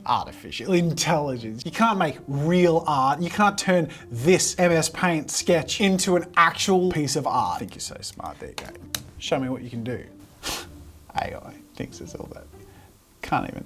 artificial intelligence. You can't make real art. You can't turn this MS Paint sketch into an actual piece of art. I think you're so smart. There you go. Show me what you can do. AI thinks it's all that. Can't even.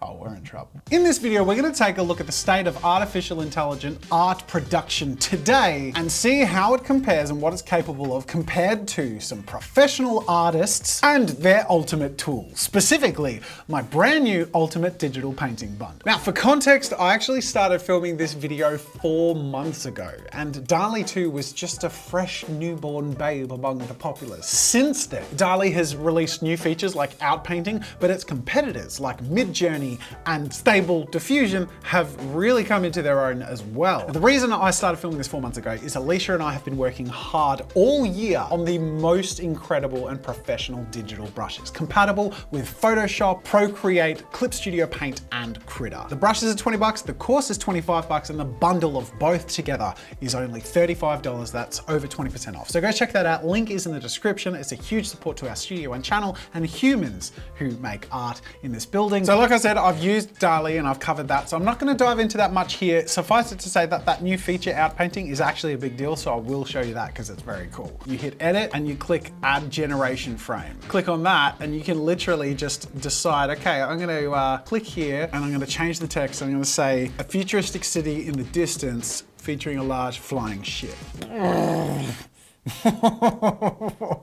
Oh, we're in trouble. In this video, we're going to take a look at the state of artificial intelligent art production today and see how it compares and what it's capable of compared to some professional artists and their ultimate tools. Specifically, my brand new ultimate digital painting bundle. Now, for context, I actually started filming this video 4 months ago, and DALL-E 2 was just a fresh newborn babe among the populace. Since then, DALL-E has released new features like outpainting, but its competitors like Midjourney and Stable Diffusion have really come into their own as well. The reason I started filming this 4 months ago is Alicia and I have been working hard all year on the most incredible and professional digital brushes, compatible with Photoshop, Procreate, Clip Studio Paint, and Critter. The brushes are 20 bucks, the course is 25 bucks, and the bundle of both together is only $35. That's over 20% off. So go check that out. Link is in the description. It's a huge support to our studio and channel and humans who make art in this building. So like I said, I've used DALL-E and I've covered that, so I'm not going to dive into that much here. Suffice it to say that that new feature, outpainting, is actually a big deal, so I will show you that because it's very cool. You hit edit and you click add generation frame. Click on that and you can literally just decide, okay, I'm going to click here and I'm going to change the text. I'm going to say a futuristic city in the distance featuring a large flying ship.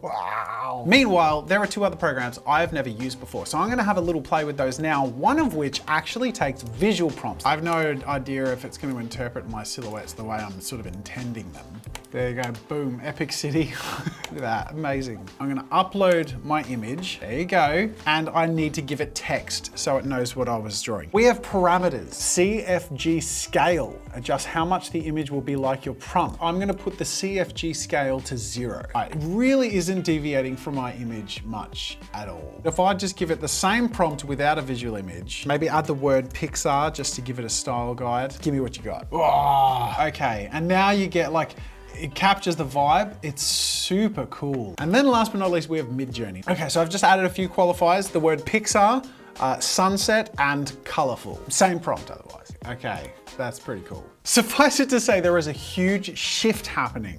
Wow. Meanwhile, there are 2 other programs I've never used before, so I'm going to have a little play with those now, one of which actually takes visual prompts. I have no idea if it's going to interpret my silhouettes the way I'm sort of intending them. There you go, boom, epic city. Look at that, amazing. I'm going to upload my image, there you go, and I need to give it text so it knows what I was drawing. We have parameters, CFG scale, adjust how much the image will be like your prompt. I'm going to put the CFG scale to 0. It really isn't deviating from my image much at all. If I just give it the same prompt without a visual image, maybe add the word Pixar just to give it a style guide. Give me what you got. Oh, okay, and now you get like, it captures the vibe. It's super cool. And then last but not least, we have Midjourney. Okay, so I've just added a few qualifiers, the word Pixar, sunset, and colorful. Same prompt otherwise. Okay, that's pretty cool. Suffice it to say, there is a huge shift happening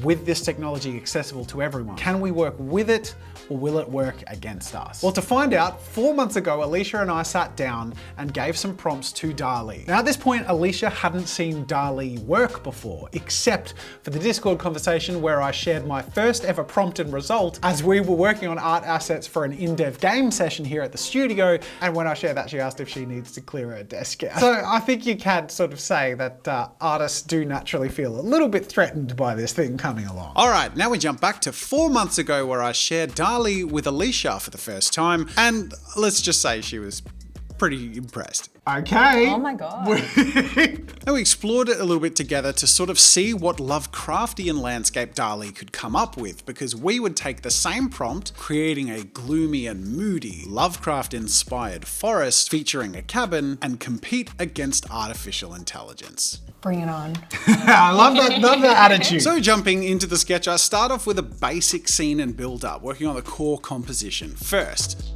with this technology accessible to everyone. Can we work with it or will it work against us? Well, to find out, 4 months ago, Alicia and I sat down and gave some prompts to DALL-E. Now at this point, Alicia hadn't seen DALL-E work before, except for the Discord conversation where I shared my first ever prompt and result as we were working on art assets for an in-dev game session here at the studio. And when I shared that, she asked if she needs to clear her desk out. So I think you can sort of say that artists do naturally feel a little bit threatened by this thing coming along. All right, now we jump back to 4 months ago where I shared DALL-E with Alicia for the first time, and let's just say she was pretty impressed. Okay. Oh my God. Now we explored it a little bit together to sort of see what lovecraftian landscape DALL-E could come up with, because we would take the same prompt, creating a gloomy and moody Lovecraft-inspired forest featuring a cabin, and compete against artificial intelligence. Bring it on. I love that attitude. So jumping into the sketch, I start off with a basic scene and build up, working on the core composition first.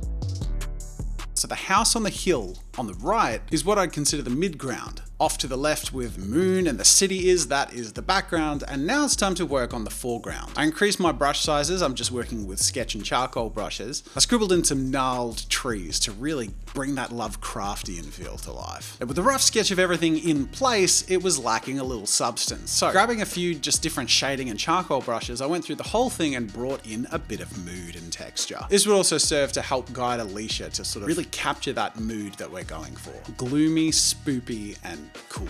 So the house on the hill on the right is what I'd consider the midground. Off to the left with moon and the city that is the background, and now it's time to work on the foreground. I increased my brush sizes, I'm just working with sketch and charcoal brushes. I scribbled in some gnarled trees to really bring that Lovecraftian feel to life. And with a rough sketch of everything in place, it was lacking a little substance. So grabbing a few just different shading and charcoal brushes, I went through the whole thing and brought in a bit of mood and texture. This would also serve to help guide Alicia to sort of really capture that mood that we're going for. Gloomy, spoopy, and cool.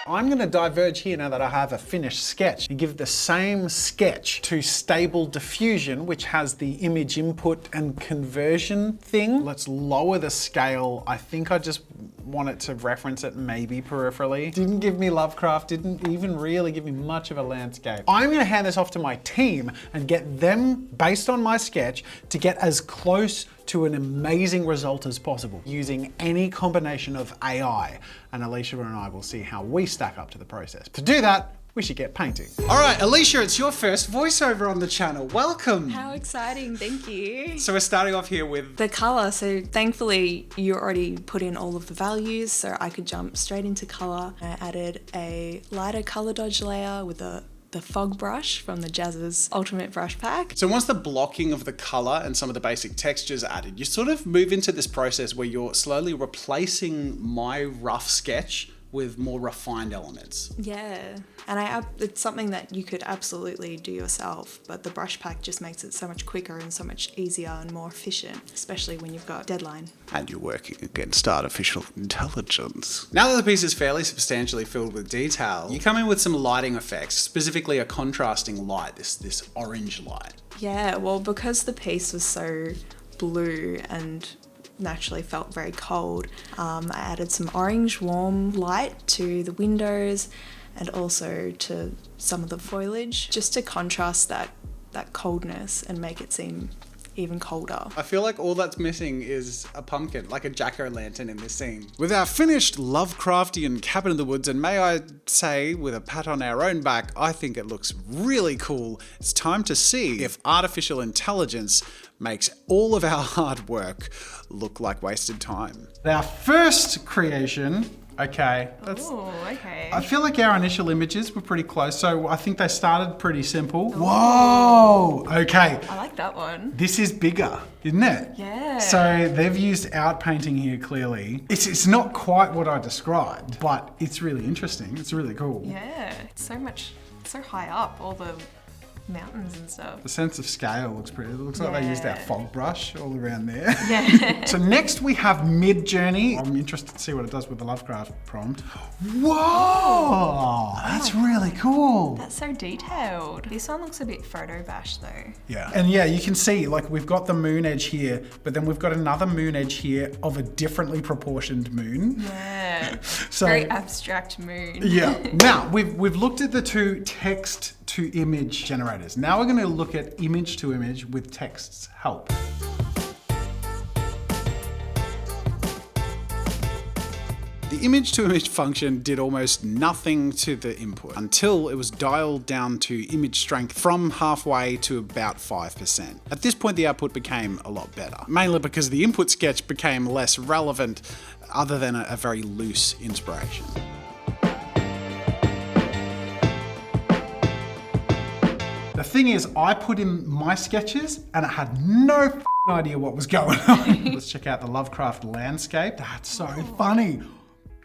I'm going to diverge here now that I have a finished sketch and give the same sketch to Stable Diffusion, which has the image input and conversion thing. Let's lower the scale. I think I just want it to reference it maybe peripherally. Didn't give me Lovecraft, didn't even really give me much of a landscape. I'm going to hand this off to my team and get them, based on my sketch, to get as close to an amazing result as possible using any combination of AI. And Alicia and I will see how we stack up to the process. To do that, we should get painting. All right, Alicia, it's your first voiceover on the channel. Welcome. How exciting, thank you. So we're starting off here with the color. So thankfully you already put in all of the values, so I could jump straight into color. I added a lighter color dodge layer with the fog brush from the JAZZA'S Ultimate Brush Pack. So once the blocking of the color and some of the basic textures are added, you sort of move into this process where you're slowly replacing my rough sketch with more refined elements. Yeah, and it's something that you could absolutely do yourself, but the brush pack just makes it so much quicker and so much easier and more efficient, especially when you've got a deadline. And you're working against artificial intelligence. Now that the piece is fairly substantially filled with detail, you come in with some lighting effects, specifically a contrasting light, this orange light. Yeah, well, because the piece was so blue and naturally felt very cold, I added some orange warm light to the windows and also to some of the foliage, just to contrast that coldness and make it seem even colder. I feel like all that's missing is a pumpkin, like a jack-o'-lantern in this scene. With our finished lovecraftian cabin in the woods, and may I say, with a pat on our own back, I think it looks really cool. It's time to see if artificial intelligence makes all of our hard work look like wasted time. Our first creation, okay. Okay. I feel like our initial images were pretty close, so I think they started pretty simple. Ooh. Whoa! Okay. I like that one. This is bigger, isn't it? Yeah. So they've used outpainting here clearly. It's not quite what I described, but it's really interesting. It's really cool. Yeah, it's so high up, all the mountains and stuff. The sense of scale looks pretty. It looks like they used our fog brush all around there. Yeah. So next we have Mid-Journey. I'm interested to see what it does with the Lovecraft prompt. Whoa! That's really cool. That's so detailed. This one looks a bit photo bash though. Yeah. And yeah, you can see like we've got the moon edge here, but then we've got another moon edge here of a differently proportioned moon. Yeah. So very abstract moon. Yeah. Now we've looked at the two text to image generators. Now we're going to look at image to image with text's help. The image to image function did almost nothing to the input until it was dialed down to image strength from halfway to about 5%. At this point, the output became a lot better, mainly because the input sketch became less relevant other than a very loose inspiration. The thing is, I put in my sketches and I had no idea what was going on. Let's check out the Lovecraft landscape. That's so funny.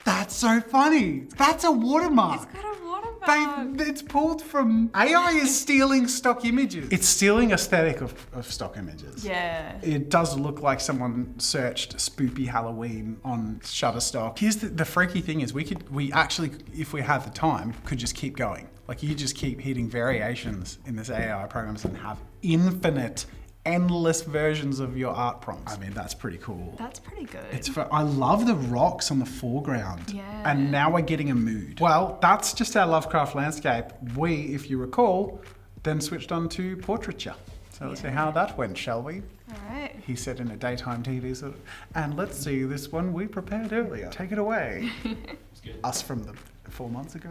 That's so funny. That's a watermark. It's got a watermark. It's pulled from... AI is stealing stock images. It's stealing aesthetic of stock images. Yeah. It does look like someone searched Spoopy Halloween on Shutterstock. Here's the freaky thing is we actually, if we had the time, could just keep going. Like you just keep hitting variations in this AI programs and have infinite, endless versions of your art prompts. I mean, that's pretty cool. That's pretty good. I love the rocks on the foreground. Yeah. And now we're getting a mood. Well, that's just our Lovecraft landscape. We, if you recall, then switched on to portraiture. So let's see how that went, shall we? All right. He said in a daytime TV sort of, and let's see this one we prepared earlier. Take it away. Us from the 4 months ago.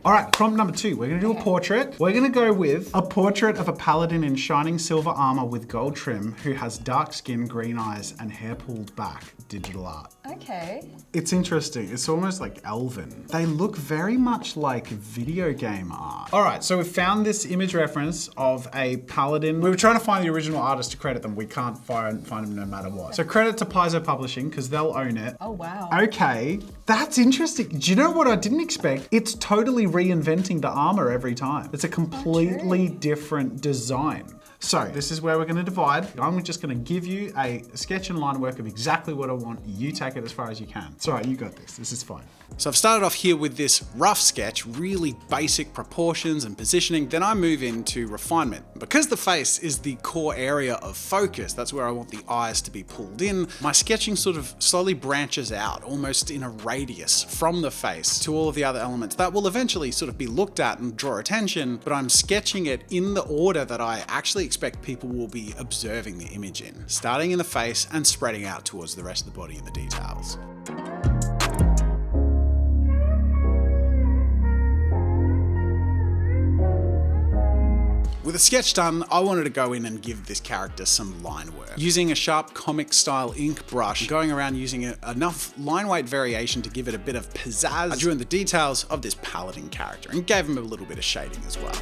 All right, prompt number 2. We're gonna do a portrait. We're gonna go with a portrait of a paladin in shining silver armor with gold trim who has dark skin, green eyes, and hair pulled back. Digital art. Okay. It's interesting. It's almost like elven. They look very much like video game art. All right, so we've found this image reference of a paladin. We were trying to find the original artist to credit them. We can't find them no matter what. So credit to Paizo Publishing because they'll own it. Oh, wow. Okay, that's interesting. Do you know what I didn't expect? It's totally reinventing the armor every time. It's a completely different design. So this is where we're gonna divide. I'm just gonna give you a sketch and line work of exactly what I want. You take it as far as you can. It's all right, you got this. This is fine. So I've started off here with this rough sketch, really basic proportions and positioning. Then I move into refinement. Because the face is the core area of focus, that's where I want the eyes to be pulled in. My sketching sort of slowly branches out, almost in a radius from the face to all of the other elements that will eventually sort of be looked at and draw attention, but I'm sketching it in the order that I actually expect people will be observing the image in, starting in the face and spreading out towards the rest of the body and the details. With the sketch done, I wanted to go in and give this character some line work. Using a sharp comic style ink brush, going around using enough line weight variation to give it a bit of pizzazz, I drew in the details of this paladin character and gave him a little bit of shading as well.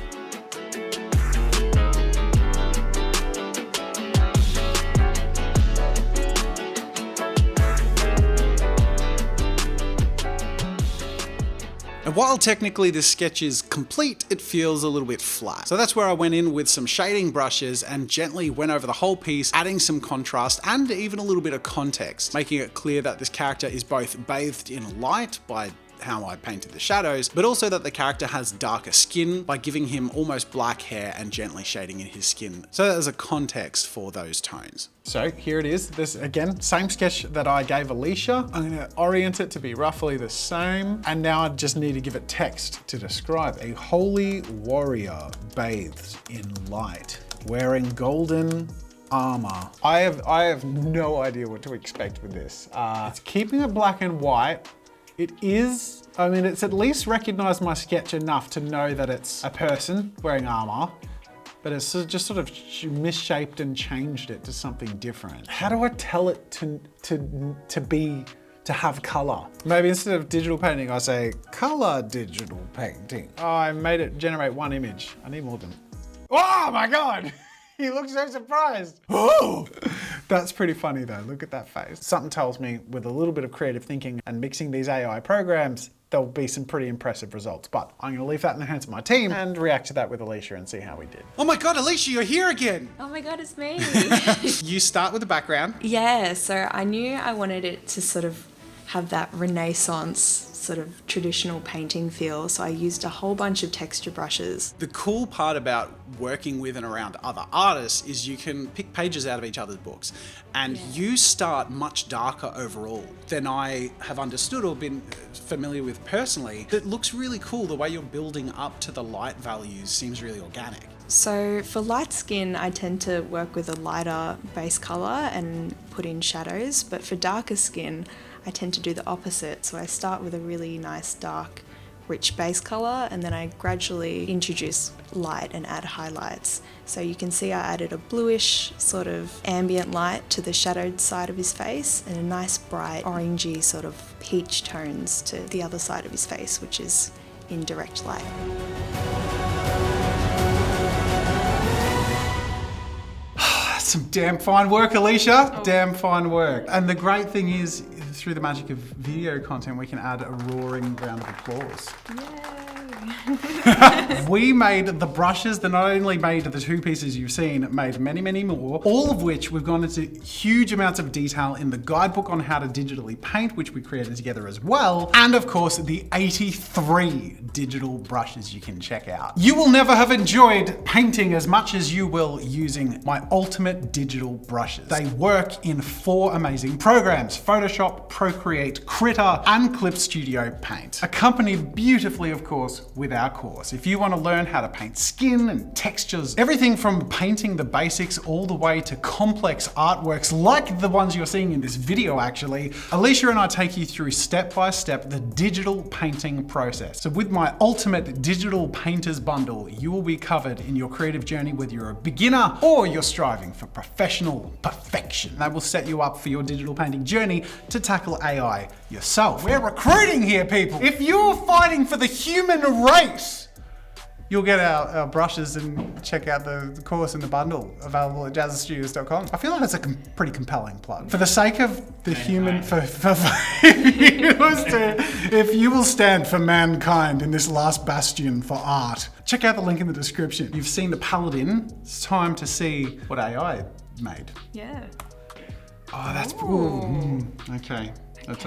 And while technically this sketch is complete, it feels a little bit flat. So that's where I went in with some shading brushes and gently went over the whole piece, adding some contrast and even a little bit of context, making it clear that this character is both bathed in light by how I painted the shadows, but also that the character has darker skin by giving him almost black hair and gently shading in his skin. So there's a context for those tones. So here it is. This, again, same sketch that I gave Alicia. I'm gonna orient it to be roughly the same. And now I just need to give it text to describe a holy warrior bathed in light, wearing golden armor. I have no idea what to expect with this. It's keeping it black and white. It is, I mean, it's at least recognized my sketch enough to know that it's a person wearing armor, but it's just sort of misshaped and changed it to something different. How do I tell it to have color? Maybe instead of digital painting, I say color digital painting. Oh, I made it generate one image. I need more than, oh my God. He looks so surprised. Oh! That's pretty funny though, look at that face. Something tells me with a little bit of creative thinking and mixing these AI programs, there'll be some pretty impressive results. But I'm gonna leave that in the hands of my team and react to that with Alicia and see how we did. Oh my God, Alicia, you're here again. Oh my God, it's me. You start with the background. Yeah, so I knew I wanted it to sort of have that Renaissance sort of traditional painting feel, so I used a whole bunch of texture brushes. The cool part about working with and around other artists is you can pick pages out of each other's books, and you start much darker overall than I have understood or been familiar with personally. It looks really cool. The way you're building up to the light values seems really organic. So for light skin, I tend to work with a lighter base color and put in shadows, but for darker skin, I tend to do the opposite. So I start with a really nice dark, rich base color, and then I gradually introduce light and add highlights. So you can see I added a bluish sort of ambient light to the shadowed side of his face and a nice bright orangey sort of peach tones to the other side of his face, which is in direct light. Some damn fine work, Alicia. Oh. Damn fine work. And the great thing is, through the magic of video content, we can add a roaring round of applause. Yay! We made the brushes that not only made the two pieces you've seen, made many, many more, all of which we've gone into huge amounts of detail in the guidebook on how to digitally paint, which we created together as well. And of course, the 83 digital brushes you can check out. You will never have enjoyed painting as much as you will using my ultimate digital brushes. They work in 4 amazing programs: Photoshop, Procreate, Critter, and Clip Studio Paint. Accompanied beautifully, of course, with our course. If you want to learn how to paint skin and textures, everything from painting the basics all the way to complex artworks like the ones you're seeing in this video actually, Alicia and I take you through step by step the digital painting process. So with my ultimate digital painters bundle, you will be covered in your creative journey whether you're a beginner or you're striving for professional perfection. That will set you up for your digital painting journey to tackle AI yourself. We're recruiting here, people. If you're fighting for the human race, you'll get our brushes and check out the course in the bundle available at JAZZA'S.com. I feel like that's a pretty compelling plug. For the sake of the human, if you will stand for mankind in this last bastion for art, check out the link in the description. You've seen the Paladin. It's time to see what AI made. Yeah. Oh, that's, okay. That's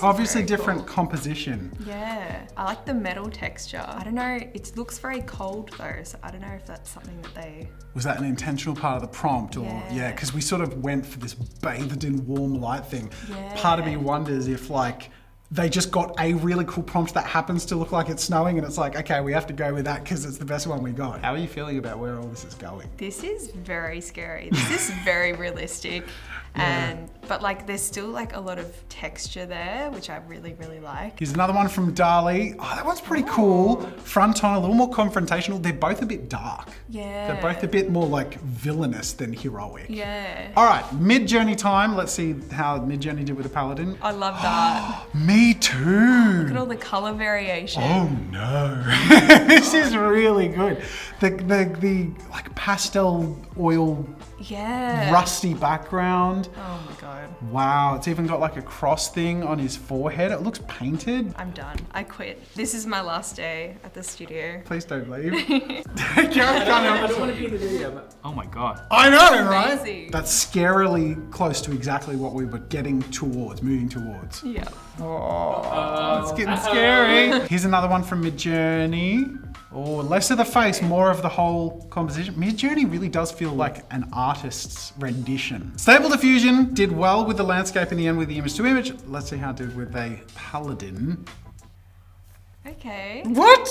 obviously different cool. Composition. Yeah, I like the metal texture. I don't know, it looks very cold though, so I don't know if that's something that they... Was that an intentional part of the prompt or, yeah, because we sort of went for this bathed in warm light thing. Yeah. Part of me wonders if like, they just got a really cool prompt that happens to look like it's snowing and it's like, okay, we have to go with that because it's the best one we got. How are you feeling about where all this is going? This is very scary. This is very realistic. But but like there's still like a lot of texture there, which I really, really like. Here's another one from Dali. Oh, that one's pretty cool. Front on, a little more confrontational. They're both a bit dark. Yeah. They're both a bit more like villainous than heroic. Yeah. All right, Mid-Journey time. Let's see how Mid-Journey did with the Paladin. I love that. Me too. Look at all the color variation. Oh no. This is really good. The like pastel oil Yeah. rusty background. Oh my God. Wow, it's even got like a cross thing on his forehead. It looks painted. I'm done. I quit. This is my last day at the studio. Please don't leave. I don't want to be in the video, but oh my god. I know, right? Amazing. That's scarily close to exactly what we were getting towards, moving towards. Yeah. Oh, it's getting scary. Here's another one from Midjourney. Oh, less of the face, more of the whole composition. Midjourney really does feel like an artist's rendition. Stable Diffusion did well with the landscape in the end with the image to image. Let's see how it did with a Paladin. Okay. What?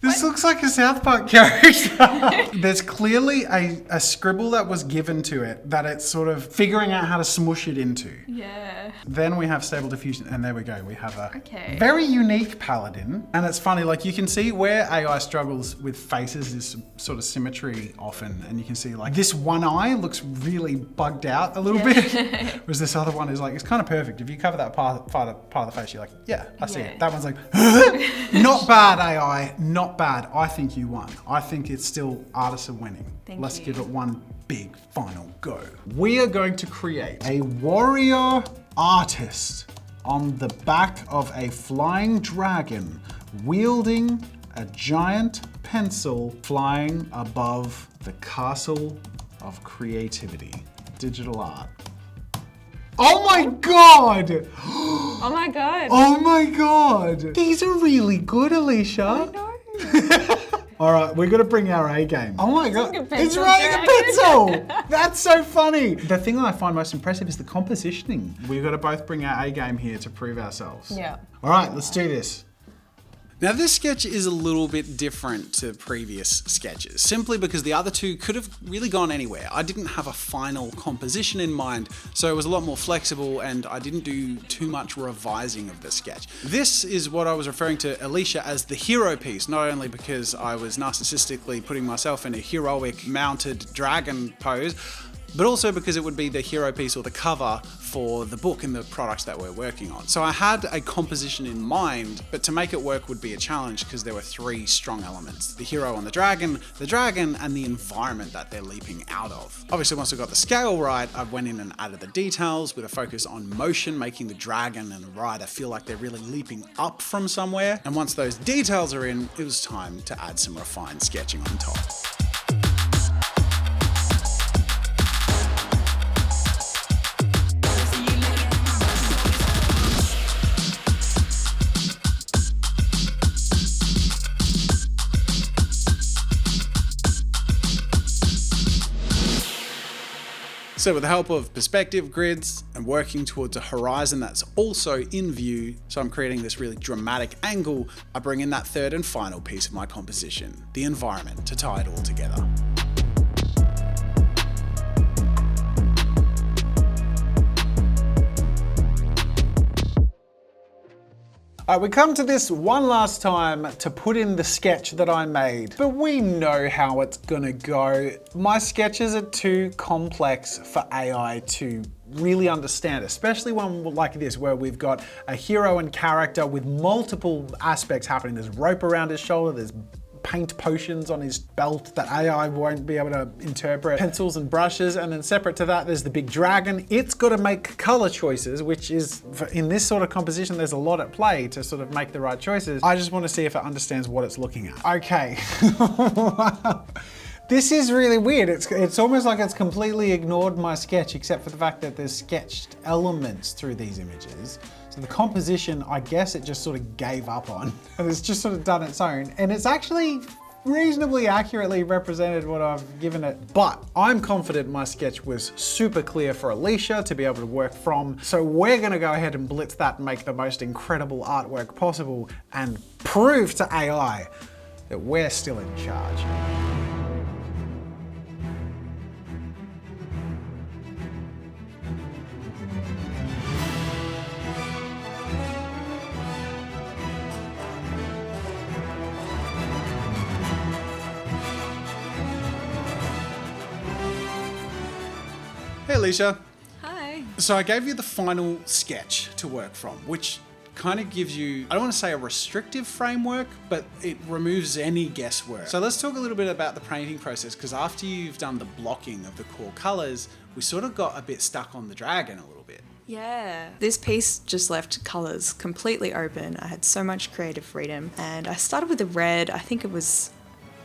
This looks like a South Park character. There's clearly a scribble that was given to it that it's sort of figuring out how to smush it into. Yeah. Then we have Stable Diffusion, and there we go. We have a very unique Paladin. And it's funny, like you can see where AI struggles with faces is sort of symmetry often. And you can see like this one eye looks really bugged out a little bit. Whereas this other one is like, it's kind of perfect. If you cover that part of the face, you're like, yeah, I see it. That one's like, not bad AI, not bad. I think you won. I think it's still artisan winning. Let's give it one big final go. We are going to create a warrior artist on the back of a flying dragon wielding a giant pencil flying above the castle of creativity. Digital art. Oh my god! Oh my God. Oh my god! These are really good, Alicia. I know. All right, we're gonna bring our A game. Oh my god, like a it's pencil running a dragon. pencil! That's so funny. The thing that I find most impressive is the compositioning. We've got to both bring our A game here to prove ourselves. Yeah. All right, let's do this. Now this sketch is a little bit different to previous sketches, simply because the other two could have really gone anywhere. I didn't have a final composition in mind, so it was a lot more flexible and I didn't do too much revising of the sketch. This is what I was referring to Alicia as the hero piece, not only because I was narcissistically putting myself in a heroic mounted dragon pose, but also because it would be the hero piece or the cover for the book and the products that we're working on. So I had a composition in mind, but to make it work would be a challenge because there were three strong elements. The hero on the dragon, and the environment that they're leaping out of. Obviously, once I got the scale right, I went in and added the details with a focus on motion, making the dragon and the rider feel like they're really leaping up from somewhere. And once those details are in, it was time to add some refined sketching on top. So with the help of perspective grids and working towards a horizon that's also in view, so I'm creating this really dramatic angle, I bring in that third and final piece of my composition, the environment, to tie it all together. All right, we come to this one last time to put in the sketch that I made, but we know how it's gonna go. My sketches are too complex for AI to really understand, especially one like this where we've got a hero and character with multiple aspects happening. There's rope around his shoulder, there's paint potions on his belt that AI won't be able to interpret, pencils and brushes, and then separate to that there's the big dragon. It's got to make color choices, which is, in this sort of composition, there's a lot at play to sort of make the right choices. I just want to see if it understands what it's looking at. Okay. Wow. This is really weird. It's almost like it's completely ignored my sketch, except for the fact that there's sketched elements through these images. So the composition, I guess it just sort of gave up on, and it's just sort of done its own. And it's actually reasonably accurately represented what I've given it. But I'm confident my sketch was super clear for Alicia to be able to work from. So we're gonna go ahead and blitz that and make the most incredible artwork possible and prove to AI that we're still in charge. Hey Alicia. Hi. So I gave you the final sketch to work from, which kind of gives you, I don't want to say a restrictive framework, but it removes any guesswork. So let's talk a little bit about the painting process, because after you've done the blocking of the core colors, we sort of got a bit stuck on the dragon a little bit. Yeah. This piece just left colours completely open. I had so much creative freedom, and I started with the red. I think it was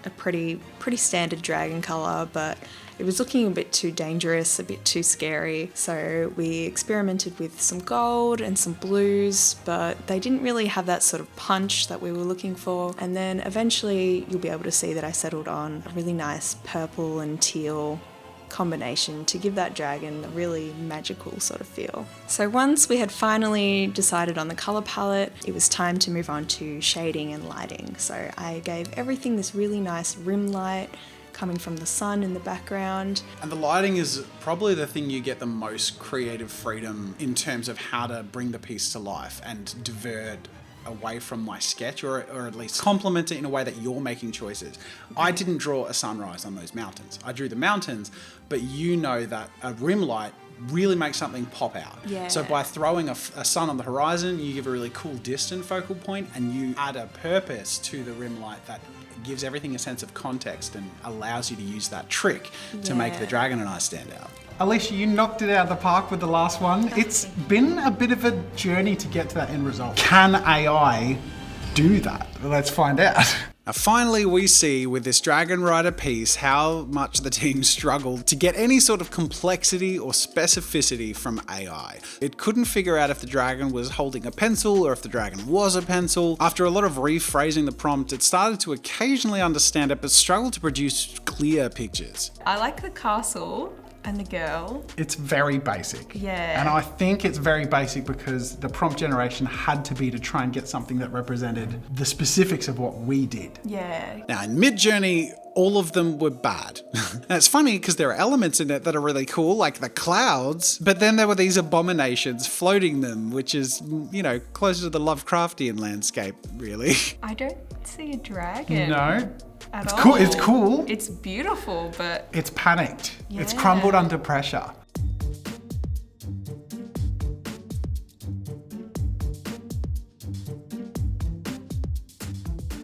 a pretty standard dragon colour, but it was looking a bit too dangerous, a bit too scary. So we experimented with some gold and some blues, but they didn't really have that sort of punch that we were looking for. And then eventually you'll be able to see that I settled on a really nice purple and teal combination to give that dragon a really magical sort of feel. So once we had finally decided on the colour palette, it was time to move on to shading and lighting. So I gave everything this really nice rim light coming from the sun in the background. And the lighting is probably the thing you get the most creative freedom in terms of how to bring the piece to life and divert away from my sketch, or at least complement it in a way that you're making choices. I didn't draw a sunrise on those mountains. I drew the mountains, but you know that a rim light really makes something pop out. Yeah. So by throwing a sun on the horizon, you give a really cool distant focal point, and you add a purpose to the rim light that gives everything a sense of context and allows you to use that trick to make the dragon and I stand out. Alicia, you knocked it out of the park with the last one. It's been a bit of a journey to get to that end result. Can AI do that? Let's find out. Now finally we see with this Dragon Rider piece how much the team struggled to get any sort of complexity or specificity from AI. It couldn't figure out if the dragon was holding a pencil or if the dragon was a pencil. After a lot of rephrasing the prompt, it started to occasionally understand it but struggled to produce clear pictures. I like the castle and the girl. It's very basic. Yeah. And I think it's very basic because the prompt generation had to be to try and get something that represented the specifics of what we did. Yeah. Now in Midjourney, all of them were bad. And it's funny because there are elements in it that are really cool, like the clouds, but then there were these abominations floating them, which is, you know, closer to the Lovecraftian landscape, really. I don't see a dragon. No. At It's all. cool. It's cool. It's beautiful, but It's panicked. It's Yeah. crumbled under pressure.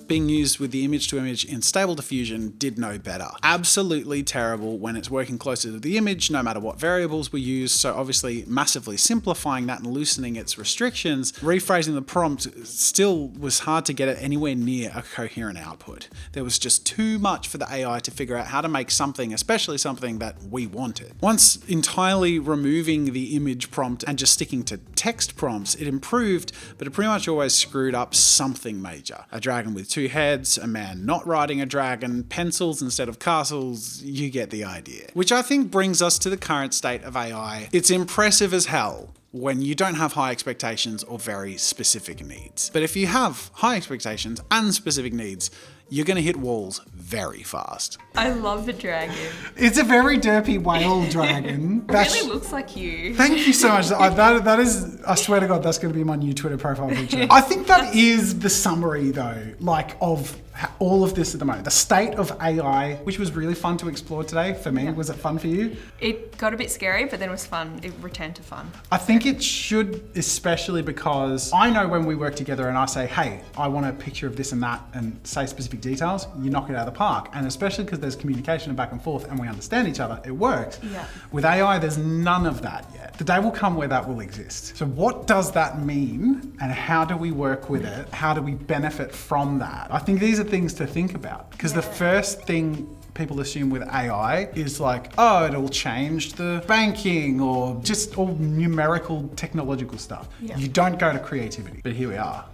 Being used with the image to image in Stable Diffusion did no better. Absolutely terrible when it's working closer to the image, no matter what variables we use. So obviously massively simplifying that and loosening its restrictions. Rephrasing the prompt still was hard to get it anywhere near a coherent output. There was just too much for the AI to figure out how to make something, especially something that we wanted. Once entirely removing the image prompt and just sticking to text prompts, it improved, but it pretty much always screwed up something major. A dragon with two heads, a man not riding a dragon, pencils instead of castles, you get the idea. Which I think brings us to the current state of AI. It's impressive as hell when you don't have high expectations or very specific needs. But if you have high expectations and specific needs, you're gonna hit walls very fast. I love the dragon. It's a very derpy whale dragon. It really looks like you. Thank you so much. That is, I swear to God, that's going to be my new Twitter profile picture. I think that is the summary, though, like of all of this at the moment. The state of AI, which was really fun to explore today for me. Was it fun for you? It got a bit scary, but then it was fun. It returned to fun. I think it should, especially because I know when we work together and I say, hey, I want a picture of this and that and say specific details, you knock it out of the park. And especially because there's communication and back and forth and we understand each other, it works. Yeah. With AI, there's none of that yet. The day will come where that will exist. So what does that mean and how do we work with it? How do we benefit from that? I think these are things to think about because the first thing people assume with AI is like, oh, it'll change the banking or just all numerical technological stuff. Yeah. You don't go to creativity, but here we are.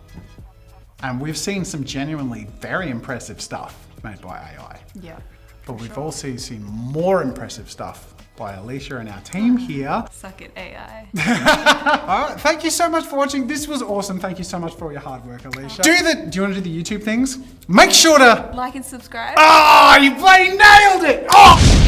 And we've seen some genuinely very impressive stuff made by AI. Yeah. But we've also seen more impressive stuff by Alicia and our team here. Suck it, AI. All right, thank you so much for watching. This was awesome. Thank you so much for all your hard work, Alicia. Do you want to do the YouTube things? Make sure to... Like and subscribe. Oh, you bloody nailed it! Oh!